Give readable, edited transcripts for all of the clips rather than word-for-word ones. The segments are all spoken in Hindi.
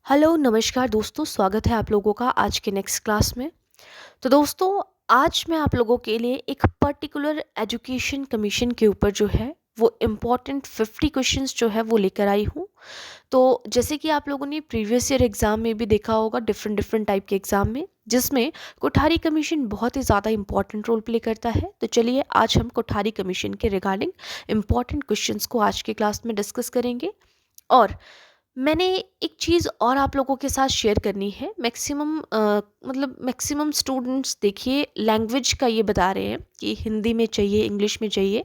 हेलो नमस्कार दोस्तों, स्वागत है आप लोगों का आज के नेक्स्ट क्लास में। तो दोस्तों, आज मैं आप लोगों के लिए एक पर्टिकुलर एजुकेशन कमीशन के ऊपर जो है वो इम्पॉर्टेंट 50 क्वेश्चंस जो है वो लेकर आई हूँ। तो जैसे कि आप लोगों ने प्रीवियस ईयर एग्ज़ाम में भी देखा होगा, डिफरेंट डिफरेंट टाइप के एग्ज़ाम में, जिसमें कोठारी कमीशन बहुत ही ज़्यादा इंपॉर्टेंट रोल प्ले करता है। तो चलिए आज हम कोठारी कमीशन के रिगार्डिंग इम्पॉर्टेंट क्वेश्चंस को आज के क्लास में डिस्कस करेंगे। और मैंने एक चीज़ और आप लोगों के साथ शेयर करनी है। मैक्सिमम स्टूडेंट्स देखिए लैंग्वेज का ये बता रहे हैं कि हिंदी में चाहिए, इंग्लिश में चाहिए।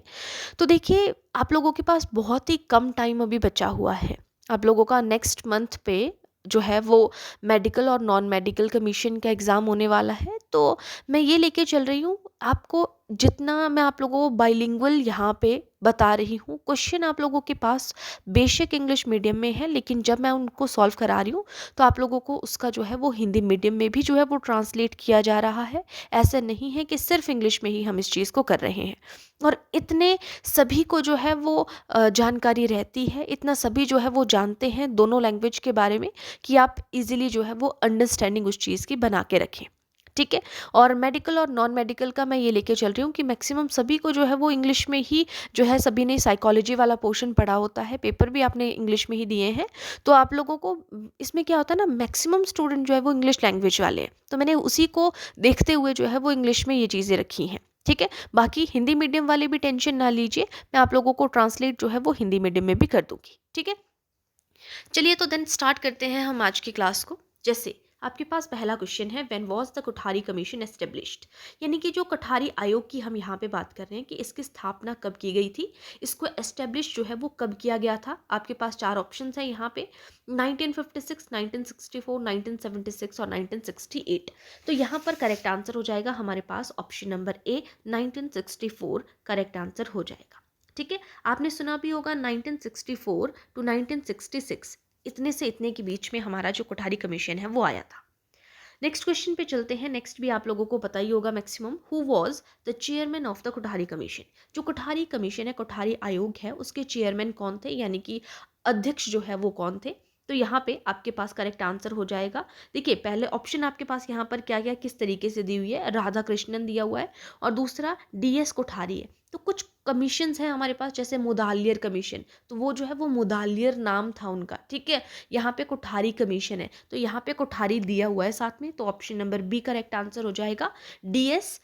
तो देखिए आप लोगों के पास बहुत ही कम टाइम अभी बचा हुआ है। आप लोगों का नेक्स्ट मंथ पे जो है वो मेडिकल और नॉन मेडिकल कमीशन का एग्ज़ाम होने वाला है। तो मैं ये लेके चल रही हूँ आपको, जितना मैं आप लोगों को बाइलिंगुअल यहाँ पे बता रही हूँ। क्वेश्चन आप लोगों के पास बेशक इंग्लिश मीडियम में है, लेकिन जब मैं उनको सॉल्व करा रही हूँ तो आप लोगों को उसका जो है वो हिंदी मीडियम में भी जो है वो ट्रांसलेट किया जा रहा है। ऐसा नहीं है कि सिर्फ इंग्लिश में ही हम इस चीज़ को कर रहे हैं। और इतने सभी को जो है वो जानकारी रहती है, इतना सभी जो है वो जानते हैं दोनों लैंग्वेज के बारे में, कि आप इजीली जो है वो अंडरस्टैंडिंग उस चीज़ की बना के रखें। ठीक है। और मेडिकल और नॉन मेडिकल का मैं ये लेके चल रही हूँ कि मैक्सिमम सभी को जो है वो इंग्लिश में ही जो है, सभी ने साइकोलॉजी वाला पोर्शन पढ़ा होता है, पेपर भी आपने इंग्लिश में ही दिए हैं। तो आप लोगों को इसमें क्या होता है ना, मैक्सिमम स्टूडेंट जो है वो इंग्लिश लैंग्वेज वाले हैं, तो मैंने उसी को देखते हुए जो है वो इंग्लिश में ये चीज़ें रखी हैं। ठीक है। बाकी हिंदी मीडियम वाले भी टेंशन ना लीजिए, मैं आप लोगों को ट्रांसलेट जो है वो हिंदी मीडियम में भी कर दूंगी। ठीक है। चलिए तो देन स्टार्ट करते हैं हम आज की क्लास को। जैसे आपके पास पहला क्वेश्चन है, when was the Kothari commission established. यानी कि जो कोठारी आयोग की हम यहाँ पे बात कर रहे हैं कि इसकी स्थापना कब की गई थी, इसको एस्टेब्लिश जो है वो कब किया गया था। आपके पास चार ऑप्शंस हैं यहाँ पे, 1956, 1964, 1976 और 1968। तो यहाँ पर करेक्ट आंसर हो जाएगा हमारे पास option number A, 1964 correct answer हो जाएगा। ठीक है। आपने सुना भी होगा 1964 टू 1966, इतने से इतने के बीच में हमारा जो कोठारी कमीशन है वो आया था। नेक्स्ट क्वेश्चन पे चलते हैं। नेक्स्ट भी आप लोगों को पता ही होगा maximum, who was the chairman of the Kothari commission. जो कोठारी कमीशन है, कोठारी आयोग है, उसके चेयरमैन कौन थे, यानी कि अध्यक्ष जो है वो कौन थे। तो यहाँ पे आपके पास करेक्ट आंसर हो जाएगा। देखिए पहले ऑप्शन आपके पास यहाँ पर क्या क्या किस तरीके से दी हुई है, राधा कृष्णन दिया हुआ है और दूसरा डीएस कोठारी है। तो कुछ कमीशंस हैं हमारे पास, जैसे मुदालियर कमीशन, तो वो जो है वो मुदालियर नाम था उनका। ठीक है। यहाँ पे कोठारी कमीशन है, तो यहाँ पे कोठारी दिया हुआ है साथ में, तो option number B correct answer हो जाएगा, डीएस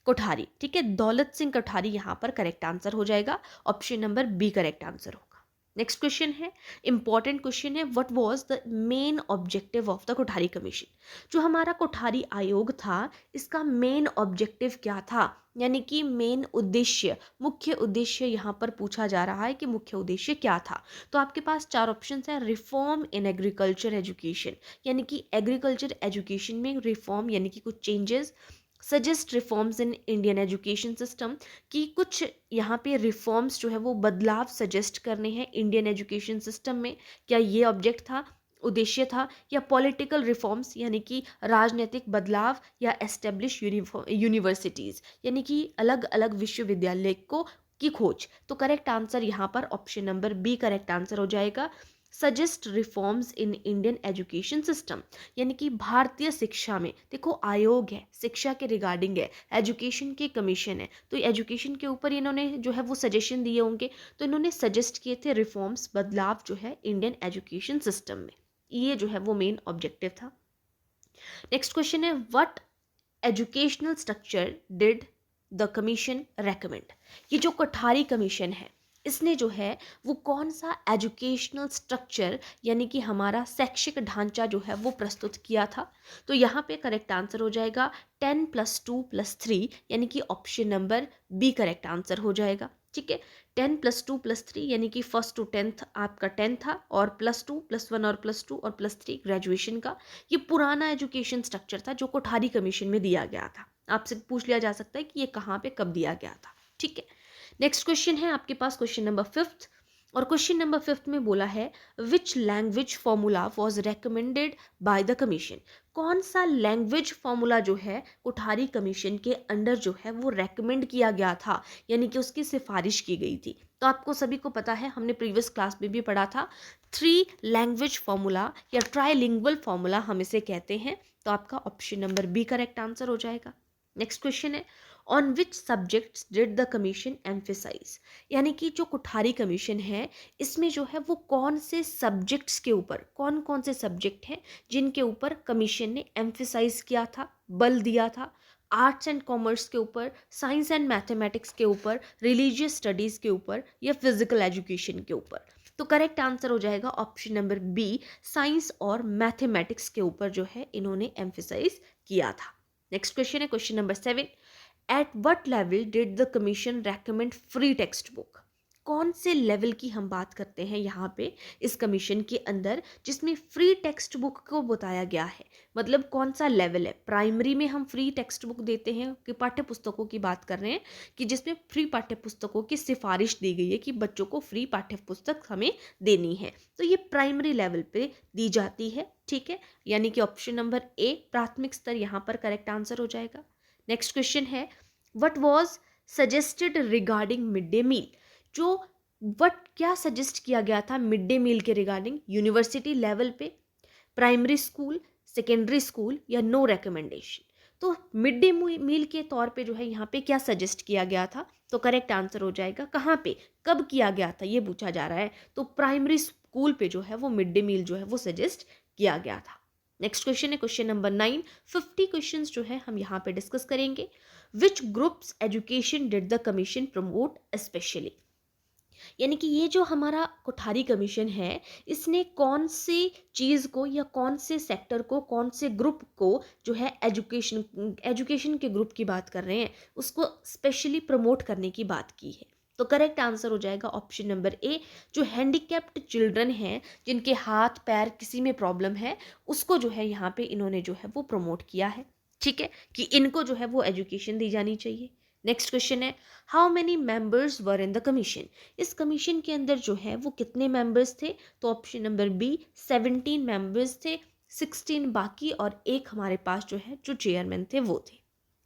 कोठारी। ठीक है। दौलत सिंह कोठारी यहाँ पर करेक्ट आंसर हो जाएगा, option number B correct answer होगा। नेक्स्ट क्वेश्चन है, इंपॉर्टेंट क्वेश्चन है, what was the main objective of the Kothari commission. जो हमारा कोठारी आयोग था, इसका मेन ऑब्जेक्टिव क्या था, यानी कि मेन उद्देश्य, मुख्य उद्देश्य यहाँ पर पूछा जा रहा है कि मुख्य उद्देश्य क्या था। तो आपके पास चार ऑप्शंस हैं, रिफॉर्म इन एग्रीकल्चर एजुकेशन, यानी कि एग्रीकल्चर एजुकेशन में रिफॉर्म यानी कि कुछ changes, suggest reforms in Indian education system, कि कुछ यहाँ पे रिफॉर्म्स जो है वो बदलाव सजेस्ट करने हैं इंडियन एजुकेशन सिस्टम में, क्या ये ऑब्जेक्ट था, उद्देश्य था। या पॉलिटिकल रिफॉर्म्स, यानी कि राजनीतिक बदलाव, या एस्टेब्लिश यूनिवर्सिटीज़, यानी कि अलग अलग विश्वविद्यालय को की खोज। तो करेक्ट आंसर यहाँ पर option number B correct answer हो जाएगा, suggest reforms in Indian education system, यानी कि भारतीय शिक्षा में। देखो आयोग है, शिक्षा के रिगार्डिंग है, एजुकेशन के कमीशन है, तो एजुकेशन के ऊपर इन्होंने जो है वो सजेशन दिए होंगे, तो इन्होंने सजेस्ट किए थे रिफॉर्म्स, बदलाव जो है इंडियन एजुकेशन सिस्टम में। ये जो है वो मेन ऑब्जेक्टिव था। नेक्स्ट क्वेश्चन है, what educational structure did the commission recommend. ये जो कोठारी कमीशन है, इसने जो है वो कौन सा एजुकेशनल स्ट्रक्चर, यानी कि हमारा शैक्षिक ढांचा जो है वो प्रस्तुत किया था। तो यहाँ पे करेक्ट आंसर हो जाएगा 10+2+3, यानी कि option number B correct answer हो जाएगा। ठीक है। 10+2+3 यानी कि फर्स्ट टू टेंथ आपका 10 था, और +2+1 और +2 और +3 ग्रेजुएशन का। ये पुराना एजुकेशन स्ट्रक्चर था जो कोठारी कमीशन में दिया गया था। आपसे पूछ लिया जा सकता है कि ये कहाँ पे कब दिया गया था। ठीक है। नेक्स्ट क्वेश्चन है आपके पास क्वेश्चन नंबर 5, और क्वेश्चन नंबर 5 में बोला है, which language formula was recommended by the commission. कौन सा लैंग्वेज फॉर्मूला जो है कोठारी कमीशन के अंडर जो है वो रेकमेंड किया गया था, यानी कि उसकी सिफारिश की गई थी। तो आपको सभी को पता है, हमने प्रीवियस क्लास में भी पढ़ा था, 3 लैंग्वेज फॉर्मूला या ट्राइलिंगुअल फॉर्मूला हम इसे कहते हैं। तो आपका option number B correct answer हो जाएगा। नेक्स्ट क्वेश्चन है, on which subjects did the commission emphasize, यानी कि जो कुठारी कमीशन है इसमें जो है वो कौन से सब्जेक्ट्स के ऊपर, कौन कौन से सब्जेक्ट हैं जिनके ऊपर कमीशन ने एम्फेसाइज किया था, बल दिया था। आर्ट्स एंड कॉमर्स के ऊपर, साइंस एंड मैथमेटिक्स के ऊपर, रिलीजियस स्टडीज़ के ऊपर, या फिजिकल एजुकेशन के ऊपर। तो करेक्ट आंसर हो जाएगा ऑप्शन नंबर बी, साइंस और मैथमेटिक्स के ऊपर जो है इन्होंने एम्फेसाइज किया था। नेक्स्ट क्वेश्चन है question number 7, at what level did the commission recommend free text book. कौन से लेवल की हम बात करते हैं यहाँ पे इस कमीशन के अंदर जिसमें फ्री टेक्स्ट बुक को बताया गया है, मतलब कौन सा लेवल है। प्राइमरी में हम फ्री टेक्स्ट बुक देते हैं कि पाठ्य पुस्तकों की बात कर रहे हैं कि जिसमें फ्री पाठ्य पुस्तकों की सिफारिश दी गई है कि बच्चों को फ्री पाठ्य पुस्तक हमें देनी है, तो ये प्राइमरी लेवल पे दी जाती है, ठीक है। यानी कि ऑप्शन नंबर ए प्राथमिक स्तर यहाँ पर करेक्ट आंसर हो जाएगा। नेक्स्ट क्वेश्चन है, what was suggested regarding mid day meal. जो क्या सजेस्ट किया गया था मिड डे मील के रिगार्डिंग, यूनिवर्सिटी लेवल पे, प्राइमरी स्कूल, सेकेंडरी स्कूल, या नो रिकमेंडेशन। तो मिड डे मील के तौर पे जो है यहाँ पे क्या सजेस्ट किया गया था, तो करेक्ट आंसर हो जाएगा कहाँ पे, कब किया गया था, ये पूछा जा रहा है। तो प्राइमरी स्कूल पे जो है वो मिड डे मील जो है वो सजेस्ट किया गया था। नेक्स्ट क्वेश्चन है क्वेश्चन नंबर 9, 50 क्वेश्चंस जो है हम यहाँ पे डिस्कस करेंगे। Which groups education did the commission promote specially, यानी कि ये जो हमारा कोठारी कमीशन है इसने कौन सी चीज़ को या कौन से सेक्टर को, कौन से ग्रुप को जो है एजुकेशन के ग्रुप की बात कर रहे हैं उसको स्पेशली प्रमोट करने की बात की है। तो करेक्ट आंसर हो जाएगा ऑप्शन नंबर ए, जो हैंडीकैप्ड चिल्ड्रन हैं, जिनके हाथ पैर किसी में प्रॉब्लम है, उसको जो है यहाँ पे इन्होंने जो है वो प्रमोट किया है, ठीक है, कि इनको जो है वो एजुकेशन दी जानी चाहिए। नेक्स्ट क्वेश्चन है, how many members were in the commission. इस कमीशन के अंदर जो है वो कितने मेंबर्स थे, तो ऑप्शन नंबर बी 17 मेंबर्स थे, 16 बाकी और एक हमारे पास जो है जो चेयरमैन थे वो थे।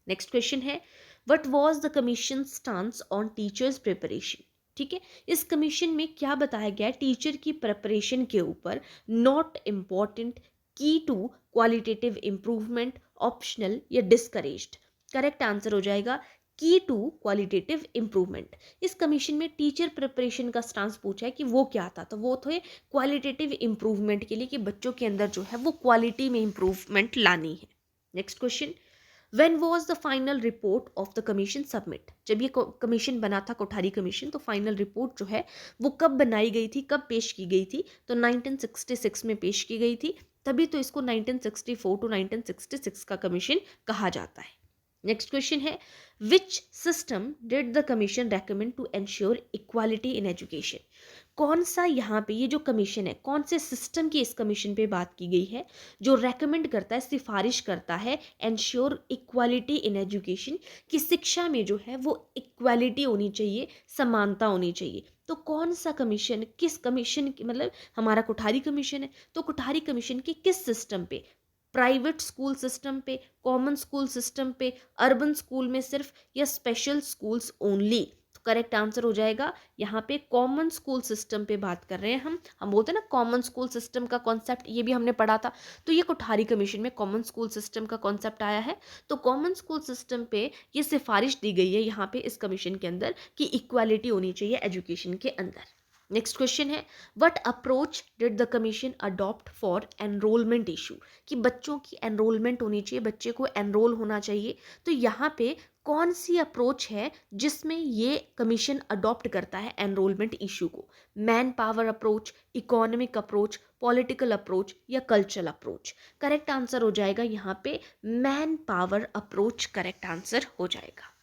नेक्स्ट क्वेश्चन है, what was the commission stance on teachers preparation. ठीक है, इस कमीशन में क्या बताया गया है टीचर की प्रिपरेशन के ऊपर, नॉट इम्पॉर्टेंट, की टू, क्वालिटेटिव इम्प्रूवमेंट, ऑप्शनल, या डिस्करेज्ड। करेक्ट आंसर हो जाएगा की टू क्वालिटेटिव इम्प्रूवमेंट। इस कमीशन में टीचर प्रिपरेशन का स्टांस पूछा है कि वो क्या था, तो वो थे क्वालिटेटिव इम्प्रूवमेंट के लिए, कि बच्चों के अंदर जो है वो क्वालिटी में इम्प्रूवमेंट लानी है। Next question, when was the final report of the commission submit. जब ये कमीशन बना था कोठारी कमीशन, तो फाइनल रिपोर्ट जो है वो कब बनाई गई थी, कब पेश की गई थी, तो 1966 में पेश की गई थी, तभी तो इसको 1964 टू 1966 का कमीशन कहा जाता है। नेक्स्ट क्वेश्चन है, which system did the commission recommend to ensure equality in education. कौन सा यहाँ पे ये जो कमीशन है, कौन से सिस्टम की इस कमीशन पे बात की गई है जो रेकमेंड करता है, सिफारिश करता है एंश्योर इक्वालिटी इन एजुकेशन, कि शिक्षा में जो है वो इक्वालिटी होनी चाहिए, समानता होनी चाहिए। तो कौन सा कमीशन, किस कमीशन की, मतलब हमारा कोठारी कमीशन है, तो कोठारी कमीशन के किस सिस्टम पे, प्राइवेट स्कूल सिस्टम पे, कॉमन स्कूल सिस्टम पे, अर्बन स्कूल में सिर्फ, या स्पेशल स्कूल्स ओनली। तो करेक्ट आंसर हो जाएगा यहाँ पे कॉमन स्कूल सिस्टम पे बात कर रहे हैं हम बोलते हैं ना कॉमन स्कूल सिस्टम का कॉन्सेप्ट, ये भी हमने पढ़ा था। तो ये कोठारी कमीशन में कॉमन स्कूल सिस्टम का कॉन्सेप्ट आया है। तो कॉमन स्कूल सिस्टम पे ये सिफारिश दी गई है यहाँ पे इस कमीशन के अंदर कि इक्वालिटी होनी चाहिए एजुकेशन के अंदर। नेक्स्ट क्वेश्चन है, what approach did the commission adopt for enrolment issue, कि बच्चों की एनरोलमेंट होनी चाहिए, बच्चे को एनरोल होना चाहिए। तो यहाँ पे कौन सी अप्रोच है जिसमें ये कमीशन अडॉप्ट करता है एनरोलमेंट इशू को, man power approach, economic approach, political approach, या कल्चरल अप्रोच। करेक्ट आंसर हो जाएगा यहाँ पे man power approach, correct answer हो जाएगा।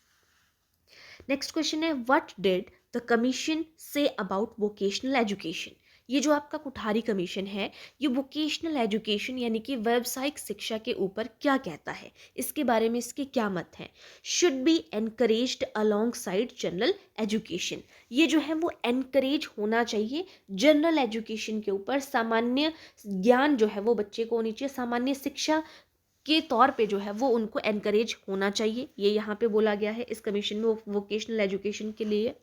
नेक्स्ट क्वेश्चन है, what did the commission say about vocational education. ये जो आपका कोठारी कमीशन है ये वोकेशनल एजुकेशन यानी कि व्यावसायिक शिक्षा के ऊपर क्या कहता है, इसके बारे में इसके क्या मत हैं। Should be encouraged along side general education, ये जो है वो एनकरेज होना चाहिए जनरल एजुकेशन के ऊपर, सामान्य ज्ञान जो है वो बच्चे को होनी चाहिए, सामान्य शिक्षा के तौर पे जो है वो उनको एनकरेज होना चाहिए, ये यहाँ पे बोला गया है इस कमीशन में वोकेशनल एजुकेशन के लिए।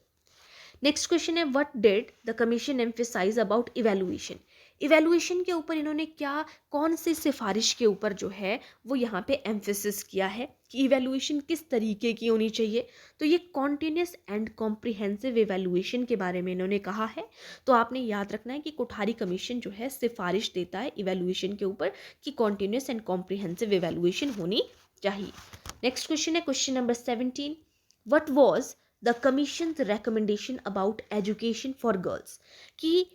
नेक्स्ट क्वेश्चन है what did the commission emphasize about evaluation. Evaluation के ऊपर इन्होंने क्या, कौन सी सिफारिश के ऊपर जो है वो यहाँ पे एम्फेसिस किया है कि इवैल्यूएशन किस तरीके की होनी चाहिए। तो ये कॉन्टिन्यूस एंड कॉम्प्रिहेंसिव इवैल्यूएशन के बारे में इन्होंने कहा है। तो आपने याद रखना है कि कोठारी कमीशन जो है सिफारिश देता है इवैल्यूएशन के ऊपर कि कॉन्टिन्यूस एंड कॉम्प्रिहेंसिव इवैल्यूएशन होनी चाहिए। नेक्स्ट क्वेश्चन है question number 17, what was the commission recommendation about education for girls, कि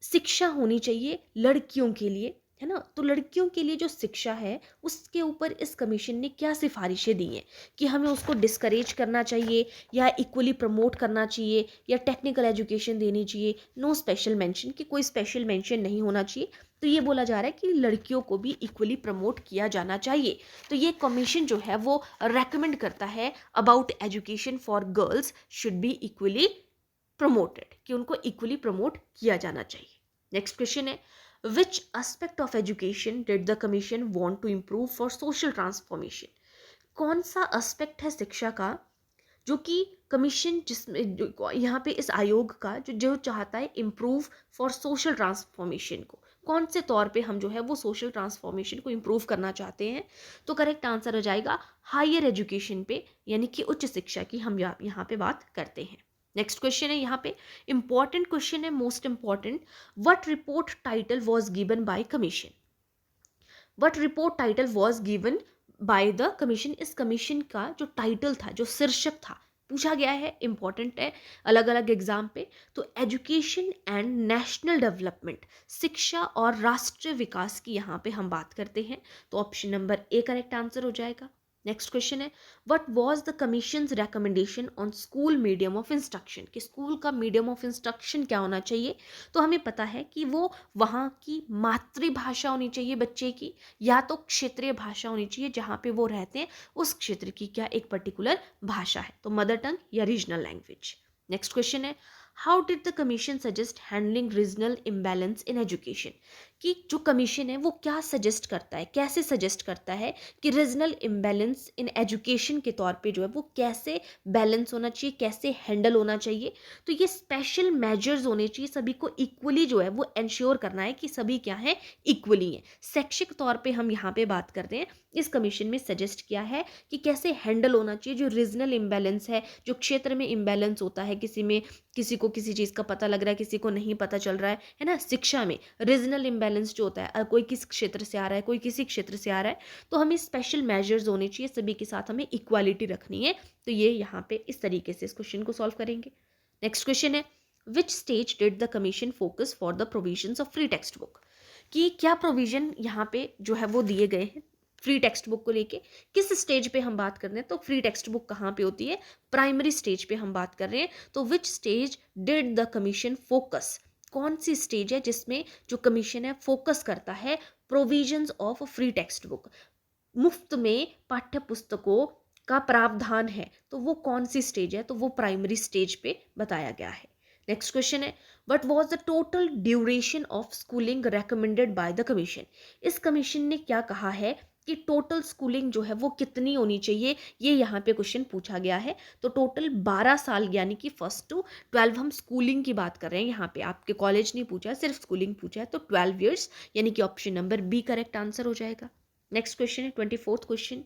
शिक्षा होनी चाहिए लड़कियों के लिए, है ना। तो लड़कियों के लिए जो शिक्षा है उसके ऊपर इस कमीशन ने क्या सिफारिशें दी हैं कि हमें उसको डिस्करेज करना चाहिए या इक्वली प्रमोट करना चाहिए या टेक्निकल एजुकेशन देनी चाहिए। नो स्पेशल मेंशन, कि कोई स्पेशल मेंशन नहीं होना चाहिए। तो ये बोला जा रहा है कि लड़कियों को भी इक्वली प्रमोट किया जाना चाहिए। तो ये कमीशन जो है वो रेकमेंड करता है about education for girls should be equally promoted, कि उनको इक्वली प्रमोट किया जाना चाहिए। नेक्स्ट क्वेश्चन है which aspect of education did the commission want to improve for social transformation. कौन सा एस्पेक्ट है शिक्षा का जो कि कमीशन जिसमें यहाँ पे इस आयोग का जो चाहता है इम्प्रूव फॉर सोशल ट्रांसफॉर्मेशन को, कौन से तौर पे हम जो है वो सोशल ट्रांसफॉर्मेशन को इम्प्रूव करना चाहते हैं। तो करेक्ट आंसर हो जाएगा हायर एजुकेशन पे, यानी कि उच्च शिक्षा की हम यहाँ पे बात करते हैं। नेक्स्ट क्वेश्चन है यहाँ पे इंपॉर्टेंट क्वेश्चन है, most important, what report title was given by commission. What report title was given by the commission. इस कमीशन का जो टाइटल था, जो शीर्षक था, पूछा गया है, इंपॉर्टेंट है अलग अलग एग्जाम पे। तो एजुकेशन एंड नेशनल डेवलपमेंट, शिक्षा और राष्ट्रीय विकास की यहाँ पे हम बात करते हैं। तो option number A correct answer हो जाएगा। नेक्स्ट क्वेश्चन है what was the commission's recommendation on school medium of instruction, कि स्कूल का मीडियम ऑफ इंस्ट्रक्शन क्या होना चाहिए। तो हमें पता है कि वो वहाँ की मातृभाषा होनी चाहिए बच्चे की, या तो क्षेत्रीय भाषा होनी चाहिए जहाँ पे वो रहते हैं उस क्षेत्र की क्या एक पर्टिकुलर भाषा है, तो मदर टंग या रीजनल लैंग्वेज। नेक्स्ट क्वेश्चन है how did the commission suggest handling regional imbalance in education, कि जो कमीशन है वो क्या सजेस्ट करता है, कैसे सजेस्ट करता है कि रीजनल इम्बैलेंस इन एजुकेशन के तौर पे जो है वो कैसे बैलेंस होना चाहिए, कैसे हैंडल होना चाहिए। तो ये स्पेशल मेजर्स होने चाहिए, सभी को इक्वली जो है वो इंश्योर करना है कि सभी क्या है, इक्वली हैं। शैक्षिक तौर पे हम यहाँ पे बात करते हैं, इस कमीशन में सजेस्ट किया है कि कैसे हैंडल होना चाहिए जो रीजनल इम्बैलेंस है, जो क्षेत्र में इम्बैलेंस होता है, किसी में किसी को किसी चीज़ का पता लग रहा है, किसी को नहीं पता चल रहा है ना। शिक्षा में रीजनल इम्बैलेंस जो होता है, कोई किस क्षेत्र से आ रहा है, कोई किसी क्षेत्र से आ रहा है, तो हमें स्पेशल मेजर्स होने चाहिए, सभी के साथ हमें इक्वालिटी रखनी है। तो ये यहाँ पे इस तरीके से इस क्वेश्चन को सॉल्व करेंगे। नेक्स्ट क्वेश्चन है which stage did the commission focus for the provisions of free text book, कि क्या प्रोविजन यहाँ पे जो है वो दिए गए हैं फ्री टेक्स्ट बुक को लेके, किस स्टेज पे हम बात कर रहे हैं। तो फ्री टेक्स्ट बुक कहाँ पे होती है, प्राइमरी स्टेज पे हम बात कर रहे हैं। तो which stage did the commission focus, कौन सी स्टेज है जिसमें जो कमीशन है फोकस करता है provisions of free text book, मुफ्त में पाठ्य पुस्तकों का प्रावधान है, तो वो कौन सी स्टेज है, तो वो प्राइमरी स्टेज पे बताया गया है। नेक्स्ट क्वेश्चन है what was the total duration of schooling recommended by the commission. इस कमीशन ने क्या कहा है कि टोटल स्कूलिंग जो है वो कितनी होनी चाहिए, ये यहाँ पे क्वेश्चन पूछा गया है। तो टोटल 12 साल, यानी कि 1st to 12 हम स्कूलिंग की बात कर रहे हैं यहाँ पे, आपके कॉलेज नहीं पूछा है, सिर्फ स्कूलिंग पूछा है। तो 12 ईयर्स, यानी कि option number B correct answer हो जाएगा। नेक्स्ट क्वेश्चन है 24th question,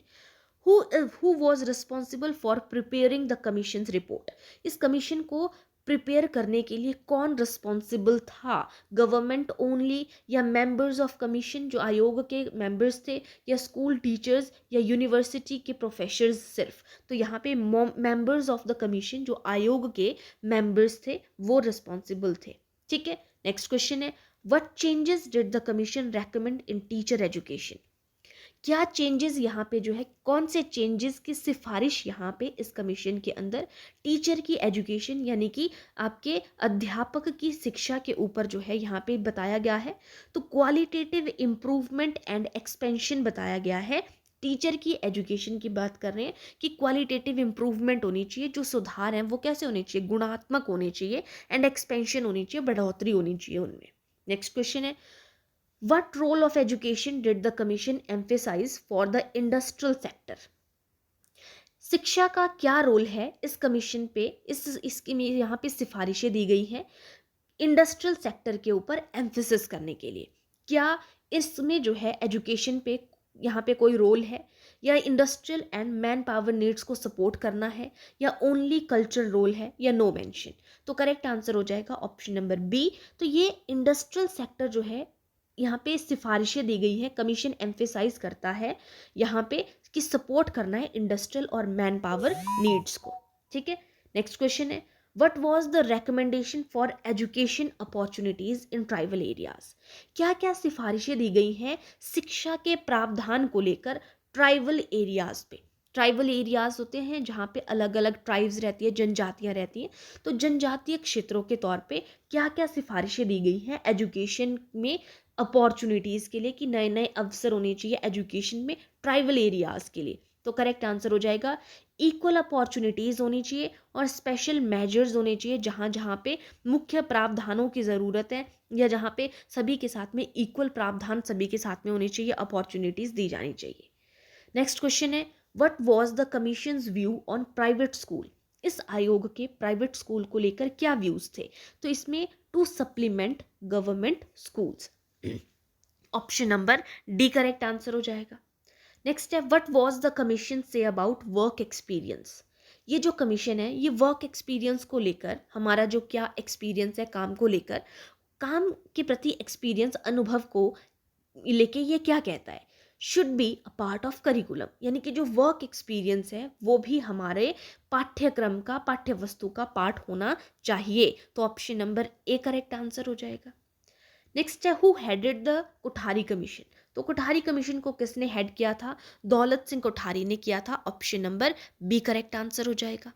who was responsible for preparing the commission's report। इस कमीशन को प्रिपेयर करने के लिए कौन रिस्पॉन्सिबल था, गवर्नमेंट ओनली या मेंबर्स ऑफ कमीशन जो आयोग के मेंबर्स थे, या स्कूल टीचर्स या यूनिवर्सिटी के प्रोफेसर्स सिर्फ। तो यहाँ पे मेंबर्स ऑफ द कमीशन जो आयोग के मेंबर्स थे वो रिस्पॉन्सिबल थे, ठीक है। नेक्स्ट क्वेश्चन है what changes did the commission recommend in teacher education, क्या चेंजेस यहाँ पे जो है, कौन से चेंजेस की सिफारिश यहाँ पे इस कमीशन के अंदर टीचर की एजुकेशन, यानी कि आपके अध्यापक की शिक्षा के ऊपर जो है यहाँ पे बताया गया है। तो क्वालिटेटिव इम्प्रूवमेंट एंड एक्सपेंशन बताया गया है। टीचर की एजुकेशन की बात कर रहे हैं कि क्वालिटेटिव इम्प्रूवमेंट होनी चाहिए, जो सुधार हैं वो कैसे होने चाहिए, गुणात्मक होने चाहिए, एंड एक्सपेंशन होनी चाहिए, बढ़ोतरी होनी चाहिए उनमें। नेक्स्ट क्वेश्चन है what role of education did the commission emphasize for the industrial sector। शिक्षा का क्या रोल है इस कमीशन पे, इसकी यहाँ पे सिफारिशें दी गई हैं इंडस्ट्रियल सेक्टर के ऊपर एम्फेसिस करने के लिए। क्या इसमें जो है एजुकेशन पे यहाँ पे कोई रोल है, या industrial and man power needs को सपोर्ट करना है, या ओनली कल्चरल रोल है, या नो मेंशन। तो करेक्ट आंसर हो जाएगा ऑप्शन नंबर बी। तो ये इंडस्ट्रियल सेक्टर जो है यहाँ पे सिफारिशें दी गई हैं, कमीशन एम्फेसाइज करता है यहाँ पे कि सपोर्ट करना है इंडस्ट्रियल और मैन पावर नीड्स को। ठीक है, नेक्स्ट क्वेश्चन है What was the recommendation for education opportunities in tribal areas? क्या क्या सिफारिशें दी गई हैं शिक्षा के प्रावधान को लेकर ट्राइबल एरियाज पे। ट्राइबल एरियाज होते हैं जहाँ पे अलग अलग ट्राइब्स रहती है, जनजातियाँ रहती हैं। तो जनजातीय क्षेत्रों के तौर पे क्या क्या सिफारिशें दी गई हैं एजुकेशन में अपॉर्चुनिटीज़ के लिए, कि नए नए अवसर होने चाहिए एजुकेशन में ट्राइबल एरियाज के लिए। तो करेक्ट आंसर हो जाएगा इक्वल अपॉर्चुनिटीज़ होनी चाहिए और स्पेशल मेजर्स होने चाहिए जहाँ जहाँ पे मुख्य प्रावधानों की ज़रूरत है, या जहाँ पे सभी के साथ में इक्वल प्रावधान सभी के साथ में होनी चाहिए, अपॉर्चुनिटीज़ दी जानी चाहिए। नेक्स्ट क्वेश्चन है what was the commissions view on private school. इस आयोग के प्राइवेट स्कूल को लेकर क्या व्यूज थे। तो इसमें to supplement government schools, option number D correct answer हो जाएगा। नेक्स्ट है what was the commission say about work experience. ये जो कमीशन है ये वर्क एक्सपीरियंस को लेकर, हमारा जो क्या एक्सपीरियंस है काम को लेकर, काम के प्रति एक्सपीरियंस अनुभव को लेके ये क्या कहता है, should be a part of curriculum. यानी कि जो वर्क एक्सपीरियंस है वो भी हमारे पाठ्यक्रम का, पाठ्य वस्तु का पार्ट होना चाहिए। तो option number A correct answer हो जाएगा। नेक्स्ट है who headed the Kothari commission. तो कोठारी कमीशन को किसने हेड किया था, दौलत सिंह कोठारी ने किया था, option number B correct answer हो जाएगा।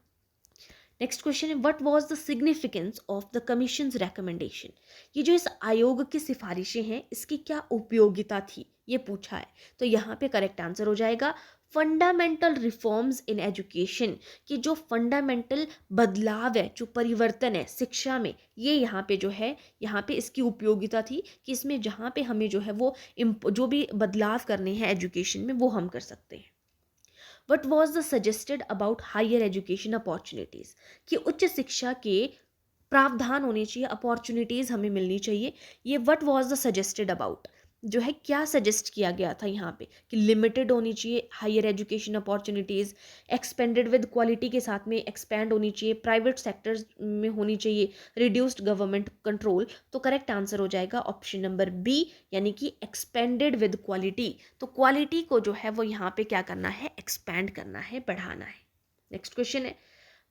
नेक्स्ट क्वेश्चन है what was the significance of the commission's recommendation. ये जो इस आयोग की सिफारिशें हैं इसकी क्या उपयोगिता थी ये पूछा है। तो यहाँ पे करेक्ट आंसर हो जाएगा फंडामेंटल रिफॉर्म्स इन एजुकेशन। कि जो फंडामेंटल बदलाव है, जो परिवर्तन है शिक्षा में, ये यहाँ पे जो है, यहाँ पे इसकी उपयोगिता थी कि इसमें जहाँ पे हमें जो है वो जो भी बदलाव करने हैं एजुकेशन में वो हम कर सकते हैं। What was the suggested about higher education opportunities. कि उच्च शिक्षा के प्रावधान होने चाहिए, अपॉर्चुनिटीज़ हमें मिलनी चाहिए। ये what was the suggested about जो है क्या सजेस्ट किया गया था यहाँ पे, कि लिमिटेड होनी चाहिए higher education opportunities, expanded with quality के साथ में एक्सपैंड होनी चाहिए, प्राइवेट सेक्टर्स में होनी चाहिए, रिड्यूस्ड गवर्नमेंट कंट्रोल। तो करेक्ट आंसर हो जाएगा ऑप्शन नंबर बी, यानी कि एक्सपेंडेड विद क्वालिटी। तो क्वालिटी को जो है वो यहाँ पे क्या करना है, एक्सपैंड करना है, बढ़ाना है। नेक्स्ट क्वेश्चन है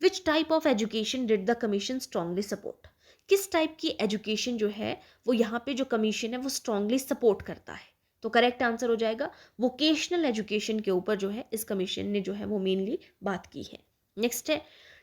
which type of education did the commission strongly support. किस टाइप की एजुकेशन जो है वो यहाँ पे जो कमीशन है वो स्ट्रांगली सपोर्ट करता है। तो करेक्ट आंसर हो जाएगा वोकेशनल एजुकेशन के ऊपर जो है इस कमीशन ने जो है वो मेनली बात की है। नेक्स्ट है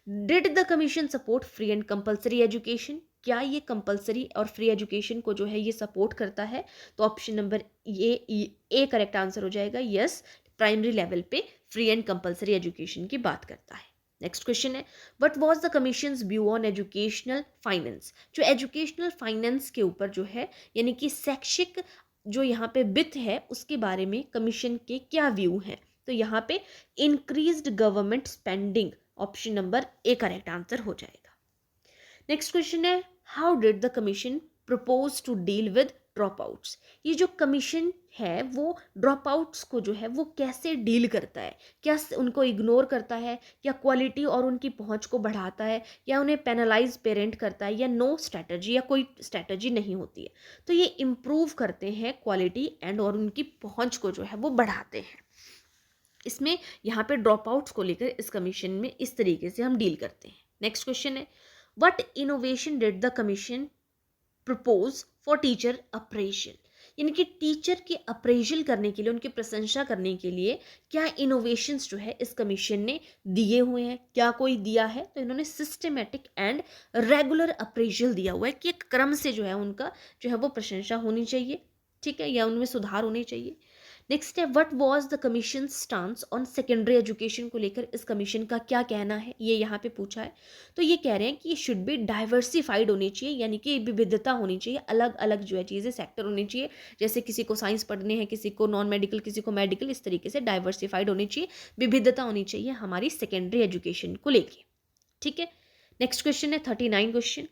did the commission support free and compulsory education. क्या ये कंपलसरी और फ्री एजुकेशन को जो है ये सपोर्ट करता है। तो option number A correct answer हो जाएगा। यस, प्राइमरी लेवल पे फ्री एंड कंपलसरी एजुकेशन की बात करता है। नेक्स्ट क्वेश्चन है what was the commissions view on educational finance. जो एजुकेशनल फाइनेंस के ऊपर जो है, यानी कि शैक्षिक जो यहाँ पे वित्त है उसके बारे में कमीशन के क्या व्यू हैं। तो यहाँ पे increased government spending, option number A correct answer हो जाएगा। नेक्स्ट क्वेश्चन है how did the commission propose to deal with dropouts. ये जो कमीशन है वो ड्रॉप आउट्स को जो है वो कैसे डील करता है, क्या उनको इग्नोर करता है, या क्वालिटी और उनकी पहुंच को बढ़ाता है, या उन्हें पेनलाइज पेरेंट करता है, या नो स्ट्रैटेजी, या कोई स्ट्रैटेजी नहीं होती है। तो ये इम्प्रूव करते हैं क्वालिटी एंड और उनकी पहुंच को जो है वो बढ़ाते हैं। इसमें यहाँ पे ड्रॉप आउट्स को लेकर इस कमीशन में इस तरीके से हम डील करते हैं। नेक्स्ट क्वेश्चन है what innovation did the commission propose for teacher appraisal. यानी कि टीचर के अप्रेजल करने के लिए, उनकी प्रशंसा करने के लिए क्या इनोवेशंस जो है इस कमीशन ने दिए हुए हैं। क्या कोई दिया है, तो इन्होंने सिस्टमेटिक एंड रेगुलर अप्रेजल दिया हुआ है कि एक क्रम से जो है उनका जो है वो प्रशंसा होनी चाहिए, ठीक है, या उनमें सुधार होने चाहिए। नेक्स्ट है what was the commission stance on secondary education को लेकर इस कमीशन का क्या कहना है, ये यहाँ पे पूछा है। तो ये कह रहे हैं कि ये शुड बी डाइवर्सिफाइड होनी चाहिए, यानी कि विविधता होनी चाहिए, अलग अलग जो है चीज़ें सेक्टर होनी चाहिए, जैसे किसी को साइंस पढ़ने हैं, किसी को नॉन मेडिकल, किसी को मेडिकल, इस तरीके से डाइवर्सिफाइड होनी चाहिए, विविधता होनी चाहिए हमारी सेकेंडरी एजुकेशन को लेके। ठीक है, नेक्स्ट क्वेश्चन है 39 question,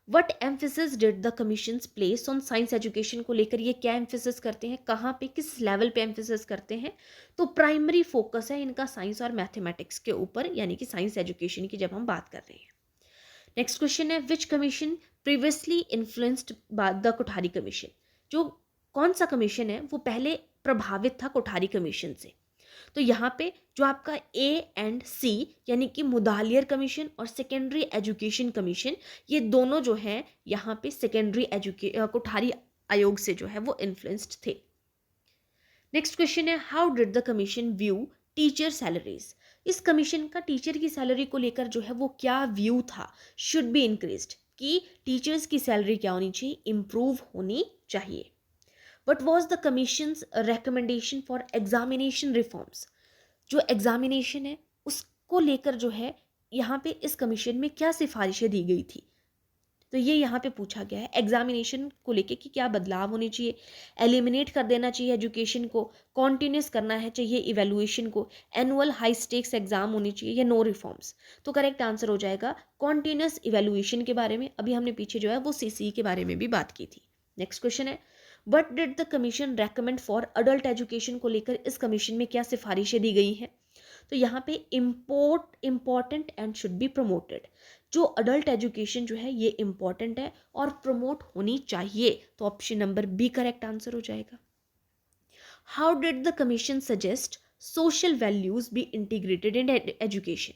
what emphasis did the commissions place on science education को लेकर ये क्या एम्फिसिस करते हैं, कहाँ पे, किस लेवल पे एम्फिसिस करते हैं। तो प्राइमरी फोकस है इनका साइंस और मैथमेटिक्स के ऊपर, यानी कि साइंस एजुकेशन की जब हम बात कर रहे हैं। नेक्स्ट क्वेश्चन है which commission previously influenced by the Kothari commission, जो कौन सा कमीशन है वो पहले प्रभावित था कोठारी कमीशन से। तो यहाँ पे जो आपका ए एंड सी यानी कि मुदालियर कमीशन और सेकेंडरी एजुकेशन कमीशन, ये दोनों जो हैं यहाँ पे सेकेंडरी कोठारी आयोग से जो है वो इन्फ्लुएंस्ड थे। नेक्स्ट क्वेश्चन है how did the commission view teacher salaries, इस कमीशन का टीचर की सैलरी को लेकर जो है वो क्या व्यू था, शुड बी इंक्रीज्ड, कि टीचर्स की सैलरी क्या होनी चाहिए, इंप्रूव होनी चाहिए। What was the commission's recommendation for examination reforms, जो एग्जामिनेशन है उसको लेकर जो है यहाँ पे इस कमीशन में क्या सिफारिशें दी गई थी। तो ये यहाँ पे पूछा गया है एग्जामिनेशन को लेके कि क्या बदलाव होने चाहिए, एलिमिनेट कर देना चाहिए एजुकेशन को, कॉन्टिन्यूस करना है चाहिए इवेलुएशन को, एनुअल हाई स्टेक्स एग्जाम होनी चाहिए या नो रिफॉर्म्स। तो करेक्ट आंसर हो जाएगा कॉन्टिन्यूस इवेलुएशन के बारे में, अभी हमने पीछे जो है वो सीसी के बारे में भी बात की थी। नेक्स्ट क्वेश्चन है what did the commission recommend for adult education को लेकर इस कमीशन में क्या सिफारिशें दी गई हैं। तो यहाँ पे important and should be promoted, जो अडल्ट एजुकेशन जो है ये इम्पॉर्टेंट है और प्रमोट होनी चाहिए, तो option number B correct answer हो जाएगा। How did the commission suggest social values be integrated in education,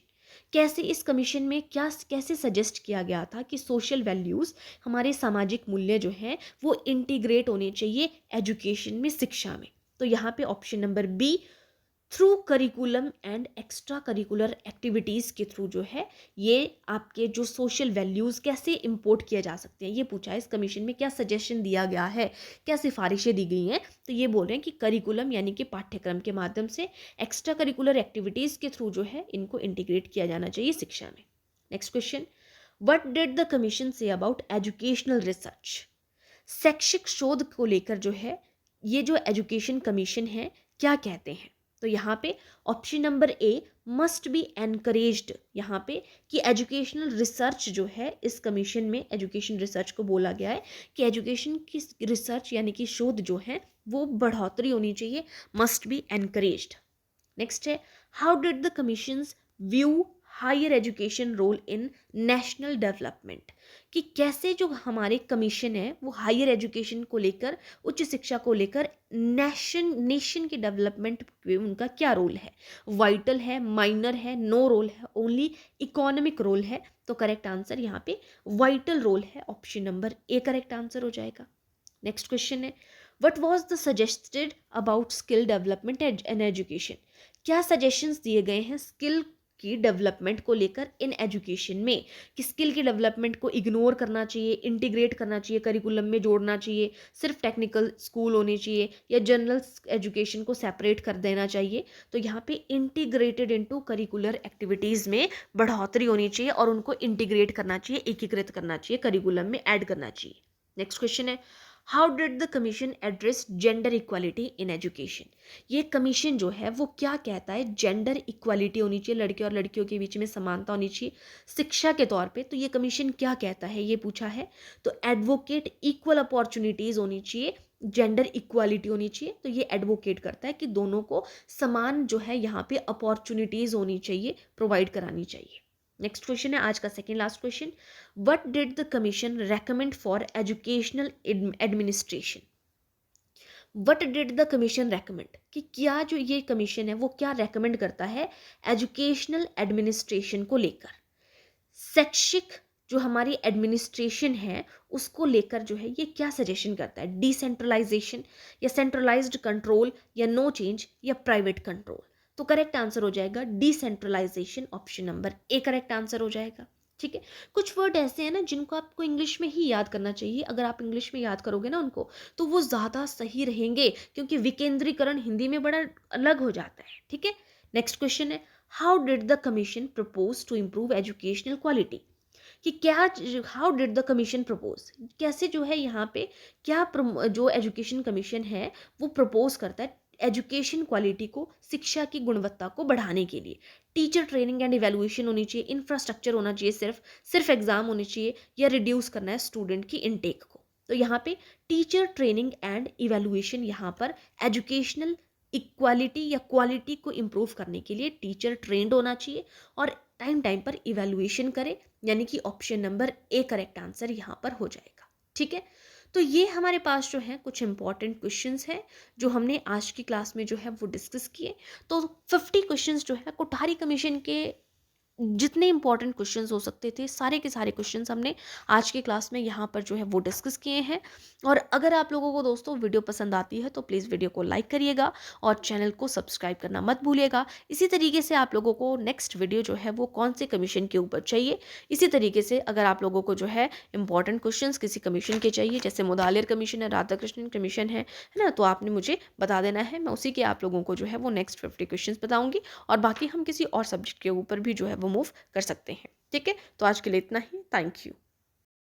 कैसे इस कमीशन में क्या कैसे सजेस्ट किया गया था कि सोशल वैल्यूज़ हमारे सामाजिक मूल्य जो हैं वो इंटीग्रेट होने चाहिए एजुकेशन में, शिक्षा में। तो यहाँ पे option number B through curriculum and extra curricular activities के थ्रू जो है ये आपके जो सोशल वैल्यूज़ कैसे इंपोर्ट किए जा सकते हैं ये पूछा है। इस कमीशन में क्या सजेशन दिया गया है, क्या सिफारिशें दी गई हैं, तो ये बोल रहे हैं कि करिकुलम यानी कि पाठ्यक्रम के माध्यम से एक्स्ट्रा करिकुलर एक्टिविटीज़ के थ्रू जो है इनको इंटीग्रेट किया जाना चाहिए शिक्षा में। Next question, what did the commission say about educational research, शैक्षिक शोध को लेकर जो है ये जो एजुकेशन कमीशन है क्या कहते हैं। तो यहाँ पे option number A must be encouraged, यहाँ पे कि एजुकेशनल रिसर्च जो है इस कमीशन में एजुकेशन रिसर्च को बोला गया है कि एजुकेशन की रिसर्च यानी कि शोध जो है वो बढ़ोतरी होनी चाहिए, मस्ट बी एनकरेज्ड। नेक्स्ट है how did the commissions view higher education role in national development, कि कैसे जो हमारे कमीशन है वो हायर एजुकेशन को लेकर, उच्च शिक्षा को लेकर नेशन के डेवलपमेंट में उनका क्या रोल है, वाइटल है, माइनर है, नो रोल है, ओनली इकोनॉमिक रोल है। तो करेक्ट आंसर यहाँ पे वाइटल रोल है, option number A correct answer हो जाएगा। नेक्स्ट क्वेश्चन है what was the suggested about skill development and education, क्या सजेशंस दिए गए हैं स्किल की डेवलपमेंट को लेकर इन एजुकेशन में, कि स्किल की डेवलपमेंट को इग्नोर करना चाहिए, इंटीग्रेट करना चाहिए, करिकुलम में जोड़ना चाहिए, सिर्फ टेक्निकल स्कूल होने चाहिए या जनरल एजुकेशन को सेपरेट कर देना चाहिए। तो यहाँ पे इंटीग्रेटेड इनटू करिकुलर एक्टिविटीज़ में बढ़ोतरी होनी चाहिए और उनको इंटीग्रेट करना चाहिए, एकीकृत करना चाहिए, करिकुलम में ऐड करना चाहिए। नेक्स्ट क्वेश्चन है how did the commission address gender equality in education, ये कमीशन जो है वो क्या कहता है, जेंडर इक्वालिटी होनी चाहिए, लड़के और लड़कियों के बीच में समानता होनी चाहिए शिक्षा के तौर पे। तो ये कमीशन क्या कहता है ये पूछा है। तो एडवोकेट इक्वल अपॉर्चुनिटीज़ होनी चाहिए, जेंडर इक्वालिटी होनी चाहिए। तो ये एडवोकेट करता है कि दोनों को समान जो है यहाँ पे अपॉर्चुनिटीज़ होनी चाहिए, प्रोवाइड करानी चाहिए। नेक्स्ट क्वेश्चन है आज का second last question, what did the commission recommend for educational administration, what did the commission recommend, कि क्या जो ये कमीशन है वो क्या रेकमेंड करता है एजुकेशनल एडमिनिस्ट्रेशन को लेकर, शैक्षिक जो हमारी एडमिनिस्ट्रेशन है उसको लेकर जो है ये क्या सजेशन करता है, डिसेंट्रलाइजेशन या सेंट्रलाइज्ड कंट्रोल या नो चेंज या प्राइवेट कंट्रोल। तो करेक्ट आंसर हो जाएगा decentralization, option number A correct answer हो जाएगा। ठीक है। कुछ वर्ड ऐसे हैं ना जिनको आपको इंग्लिश में ही याद करना चाहिए, अगर आप इंग्लिश में याद करोगे ना उनको तो वो ज़्यादा सही रहेंगे, क्योंकि विकेंद्रीकरण हिंदी में बड़ा अलग हो जाता है। ठीक है। नेक्स्ट क्वेश्चन है, how did the commission propose to improve educational quality? कि क्या, how did the commission propose, कैसे जो है यहाँ पे क्या जो एजुकेशन कमीशन है वो प्रपोज करता है एजुकेशन क्वालिटी को, शिक्षा की गुणवत्ता को बढ़ाने के लिए। टीचर ट्रेनिंग एंड इवेल्युएशन होनी चाहिए, इंफ्रास्ट्रक्चर होना चाहिए, सिर्फ सिर्फ एग्जाम होने चाहिए, या रिड्यूस करना है स्टूडेंट की इनटेक को। तो यहाँ पे टीचर ट्रेनिंग एंड इवेल्युएशन, यहाँ पर एजुकेशनल इक्वालिटी या क्वालिटी को इम्प्रूव करने के लिए टीचर ट्रेंड होना चाहिए और टाइम टाइम पर इवेल्युएशन करे, यानी कि option number A correct answer यहाँ पर हो जाएगा। ठीक है। तो ये हमारे पास जो है कुछ इंपॉर्टेंट क्वेश्चंस हैं जो हमने आज की क्लास में जो है वो डिस्कस किए। तो 50 क्वेश्चंस जो है कोठारी कमीशन के जितने इंपॉर्टेंट क्वेश्चंस हो सकते थे सारे के सारे क्वेश्चंस हमने आज की क्लास में यहाँ पर जो है वो डिस्कस किए हैं। और अगर आप लोगों को दोस्तों वीडियो पसंद आती है तो प्लीज़ वीडियो को लाइक करिएगा और चैनल को सब्सक्राइब करना मत भूलिएगा। इसी तरीके से आप लोगों को नेक्स्ट वीडियो जो है वो कौन से कमीशन के ऊपर चाहिए, इसी तरीके से अगर आप लोगों को जो है इंपॉर्टेंट क्वेश्चंस किसी कमीशन के चाहिए, जैसे मुदालिर कमीशन है, राधाकृष्णन कमीशन है ना, तो आपने मुझे बता देना है, मैं उसी के आप लोगों को जो है वो नेक्स्ट 50 क्वेश्चंस बताऊंगी। और बाकी हम किसी और सब्जेक्ट के ऊपर भी जो है वो मूव कर सकते हैं। ठीक है। तो आज के लिए इतना ही। Thank you.